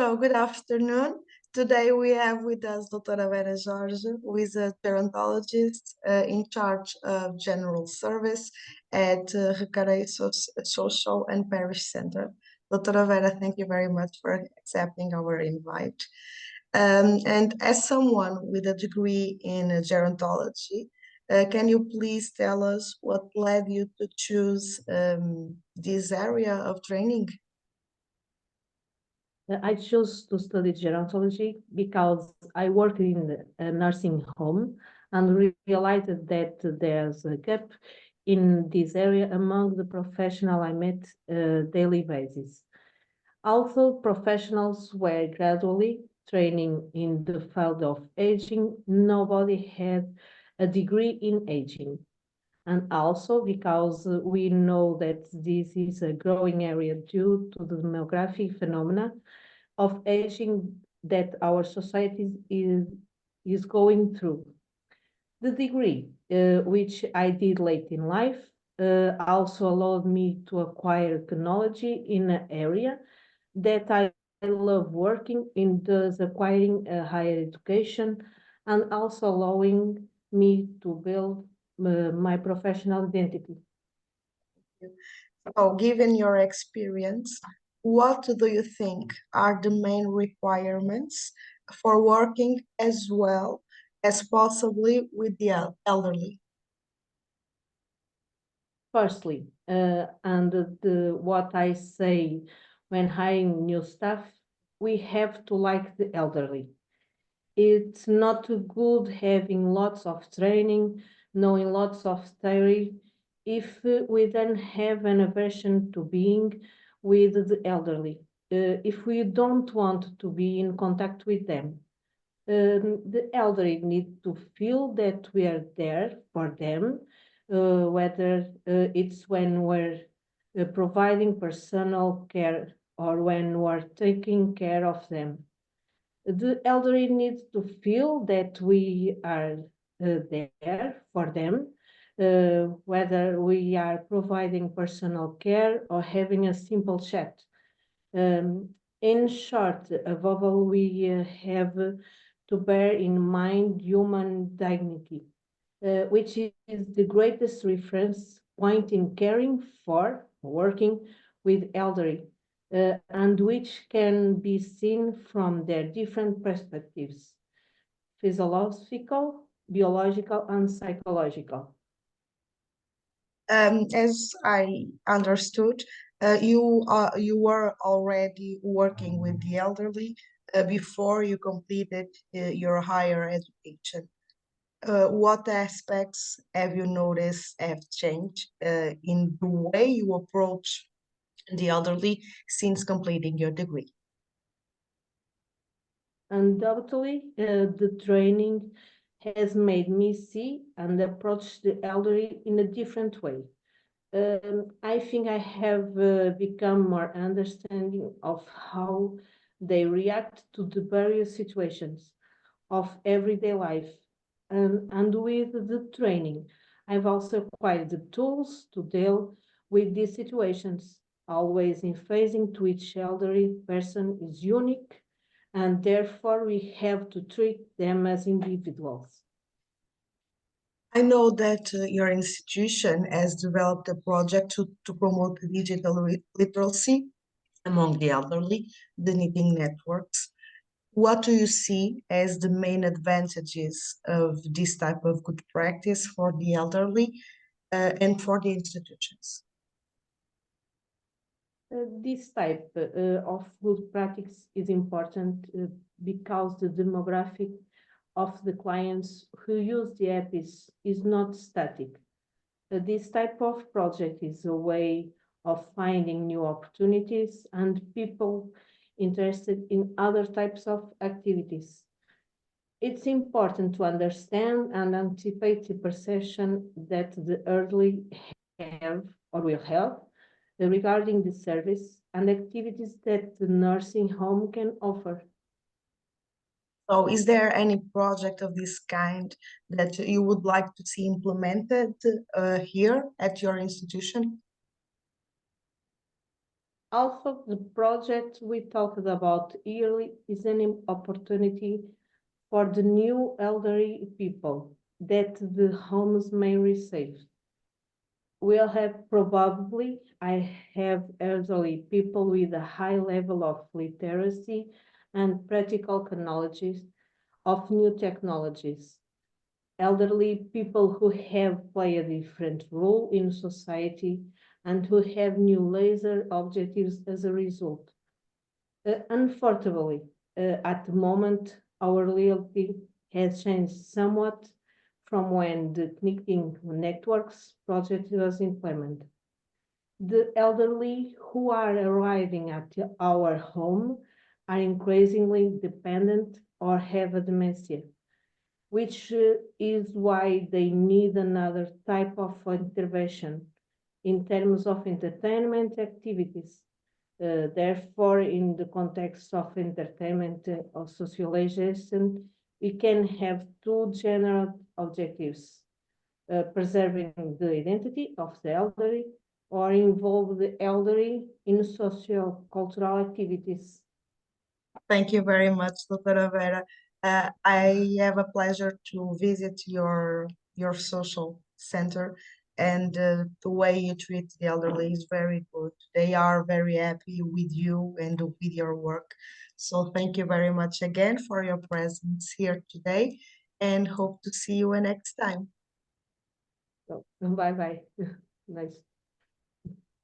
So, good afternoon. Today we have with us Dra. Vera Jorge, who is a gerontologist in charge of general service at Recarei Social and Parish Center. Dra. Vera, thank you very much for accepting our invite. And as someone with a degree in gerontology, can you please tell us what led you to choose this area of training? I chose to study gerontology because I work in a nursing home and realized that there's a gap in this area among the professionals I met daily basis. Also, professionals were gradually training in the field of aging. Nobody had a degree in aging. And also because we know that this is a growing area due to the demographic phenomena of aging that our society is going through. The degree, which I did late in life, also allowed me to acquire knowledge in an area that I love working in, thus acquiring a higher education and also allowing me to build my professional identity. So, given your experience, what do you think are the main requirements for working as well as possibly with the elderly? Firstly, what I say when hiring new staff, we have to like the elderly. It's not good having lots of training, knowing lots of theory, if we then have an aversion to being with the elderly. If we don't want to be in contact with them, the elderly need to feel that we are there for them, whether it's when we're providing personal care or when we're taking care of them. The elderly need to feel that we are there for them, whether we are providing personal care or having a simple chat. Um, in short, above all, we have to bear in mind human dignity, which is the greatest reference point in caring for, working with elderly, and which can be seen from their different perspectives, physiological, biological, and psychological. As I understood, you were already working with the elderly before you completed your higher education. What aspects have you noticed have changed in the way you approach the elderly since completing your degree? Undoubtedly, the training has made me see and approach the elderly in a different way. I think I have become more understanding of how they react to the various situations of everyday life. And with the training, I've also acquired the tools to deal with these situations, always in facing to each elderly person is unique, and therefore we have to treat them as individuals. I know that your institution has developed a project to promote digital literacy among the elderly, the knitting networks. What do you see as the main advantages of this type of good practice for the elderly and for the institutions? This type of good practice is important because the demographic of the clients who use the app is not static. This type of project is a way of finding new opportunities and people interested in other types of activities. It's important to understand and anticipate the perception that the elderly have or will have regarding the service and activities that the nursing home can offer. So, is there any project of this kind that you would like to see implemented here at your institution? Also, the project we talked about early is an opportunity for the new elderly people that the homes may receive. We'll have probably, I have elderly people with a high level of literacy and practical knowledge of new technologies. Elderly people who have played a different role in society and who have new laser objectives as a result. Unfortunately, at the moment, our reality has changed somewhat from when the Connecting Networks project was implemented. The elderly who are arriving at our home are increasingly dependent or have a dementia, which is why they need another type of intervention in terms of entertainment activities. Therefore, in the context of entertainment or socialization, we can have two general objectives, preserving the identity of the elderly or involve the elderly in social cultural activities. Thank you very much, Dr. Vera. I have a pleasure to visit your social center, and the way you treat the elderly is very good. They are very happy with you and with your work. So thank you very much again for your presence here today, and hope to see you next time. So, bye bye. Nice.